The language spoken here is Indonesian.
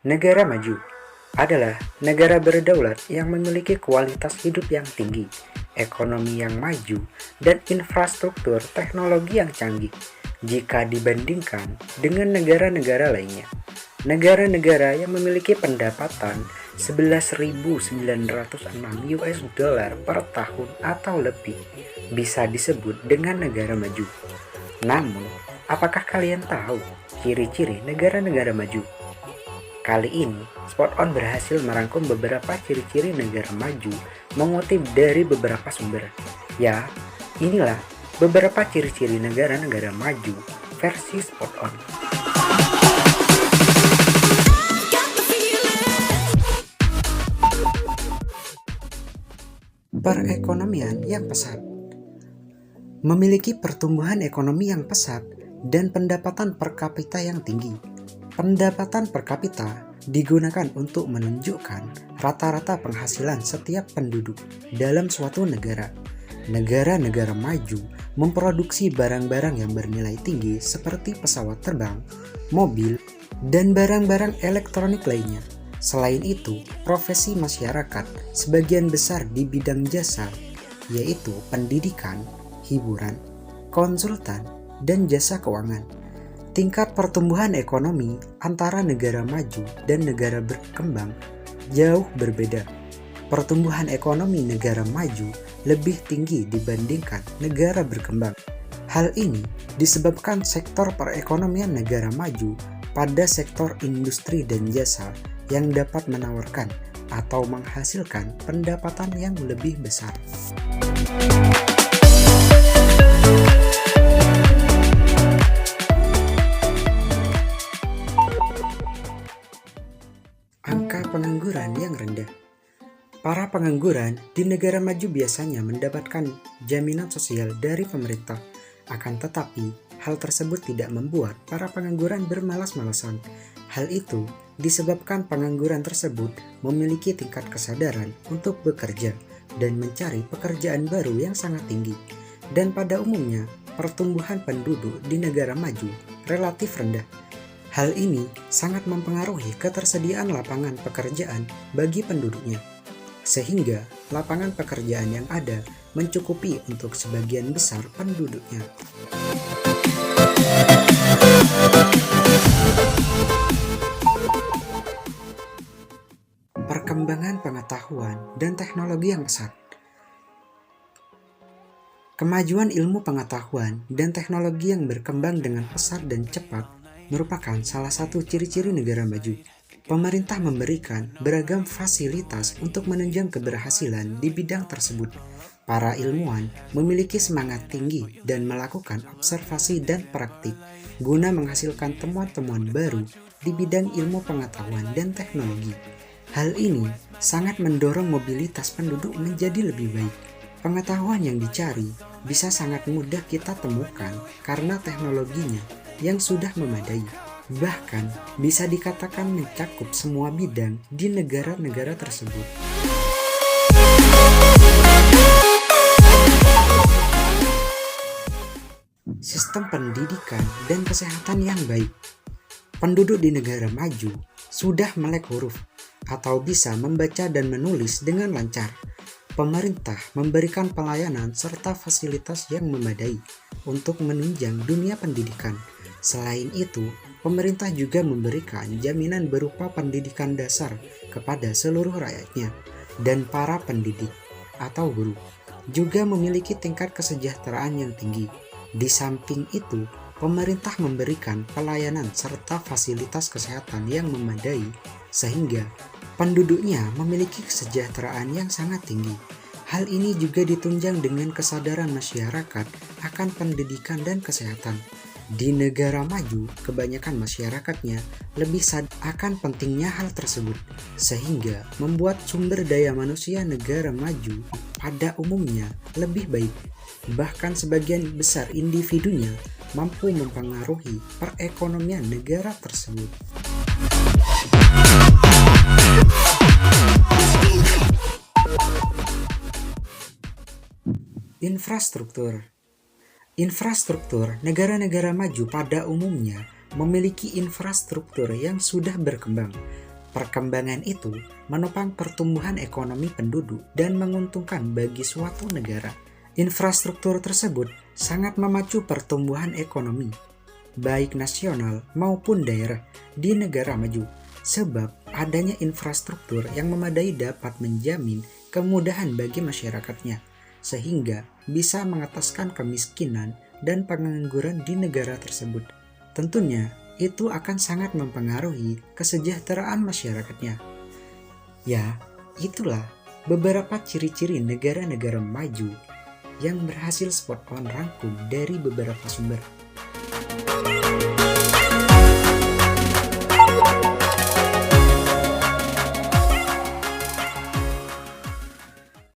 Negara maju adalah negara berdaulat yang memiliki kualitas hidup yang tinggi, ekonomi yang maju, dan infrastruktur teknologi yang canggih jika dibandingkan dengan negara-negara lainnya. Negara-negara yang memiliki pendapatan 11.906 US dollar per tahun atau lebih bisa disebut dengan negara maju. Namun, apakah kalian tahu ciri-ciri negara-negara maju? Kali ini, Spot On berhasil merangkum beberapa ciri-ciri negara maju mengutip dari beberapa sumber. Ya, inilah beberapa ciri-ciri negara-negara maju versi Spot On. Perekonomian yang pesat memiliki pertumbuhan ekonomi yang pesat dan pendapatan per kapita yang tinggi. Pendapatan per kapita digunakan untuk menunjukkan rata-rata penghasilan setiap penduduk dalam suatu negara. Negara-negara maju memproduksi barang-barang yang bernilai tinggi seperti pesawat terbang, mobil, dan barang-barang elektronik lainnya. Selain itu, profesi masyarakat sebagian besar di bidang jasa, yaitu pendidikan, hiburan, konsultan, dan jasa keuangan. Tingkat pertumbuhan ekonomi antara negara maju dan negara berkembang jauh berbeda. Pertumbuhan ekonomi negara maju lebih tinggi dibandingkan negara berkembang. Hal ini disebabkan sektor perekonomian negara maju pada sektor industri dan jasa yang dapat menawarkan atau menghasilkan pendapatan yang lebih besar. Angka pengangguran yang rendah. Para pengangguran di negara maju biasanya mendapatkan jaminan sosial dari pemerintah. Akan tetapi, hal tersebut tidak membuat para pengangguran bermalas-malasan. Hal itu disebabkan pengangguran tersebut memiliki tingkat kesadaran untuk bekerja dan mencari pekerjaan baru yang sangat tinggi. Dan pada umumnya, pertumbuhan penduduk di negara maju relatif rendah. Hal ini sangat mempengaruhi ketersediaan lapangan pekerjaan bagi penduduknya, sehingga lapangan pekerjaan yang ada mencukupi untuk sebagian besar penduduknya. Perkembangan pengetahuan dan teknologi yang pesat. Kemajuan ilmu pengetahuan dan teknologi yang berkembang dengan pesat dan cepat merupakan salah satu ciri-ciri negara maju. Pemerintah memberikan beragam fasilitas untuk menunjang keberhasilan di bidang tersebut. Para ilmuwan memiliki semangat tinggi dan melakukan observasi dan praktik guna menghasilkan temuan-temuan baru di bidang ilmu pengetahuan dan teknologi. Hal ini sangat mendorong mobilitas penduduk menjadi lebih baik. Pengetahuan yang dicari bisa sangat mudah kita temukan karena teknologinya yang sudah memadai. Bahkan bisa dikatakan mencakup semua bidang di negara-negara tersebut. Sistem pendidikan dan kesehatan yang baik. Penduduk di negara maju sudah melek huruf atau bisa membaca dan menulis dengan lancar. Pemerintah memberikan pelayanan serta fasilitas yang memadai untuk menunjang dunia pendidikan. Selain itu, pemerintah juga memberikan jaminan berupa pendidikan dasar kepada seluruh rakyatnya, dan para pendidik atau guru juga memiliki tingkat kesejahteraan yang tinggi. Di samping itu, pemerintah memberikan pelayanan serta fasilitas kesehatan yang memadai sehingga penduduknya memiliki kesejahteraan yang sangat tinggi. Hal ini juga ditunjang dengan kesadaran masyarakat akan pendidikan dan kesehatan. Di negara maju, kebanyakan masyarakatnya lebih sadar akan pentingnya hal tersebut, sehingga membuat sumber daya manusia negara maju pada umumnya lebih baik. Bahkan sebagian besar individunya mampu mempengaruhi perekonomian negara tersebut. Infrastruktur. Infrastruktur negara-negara maju pada umumnya memiliki infrastruktur yang sudah berkembang. Perkembangan itu menopang pertumbuhan ekonomi penduduk dan menguntungkan bagi suatu negara. Infrastruktur tersebut sangat memacu pertumbuhan ekonomi, baik nasional maupun daerah di negara maju, sebab adanya infrastruktur yang memadai dapat menjamin kemudahan bagi masyarakatnya, sehingga bisa mengataskan kemiskinan dan pengangguran di negara tersebut. Tentunya, itu akan sangat mempengaruhi kesejahteraan masyarakatnya. Ya, itulah beberapa ciri-ciri negara-negara maju yang berhasil spot on rangkum dari beberapa sumber.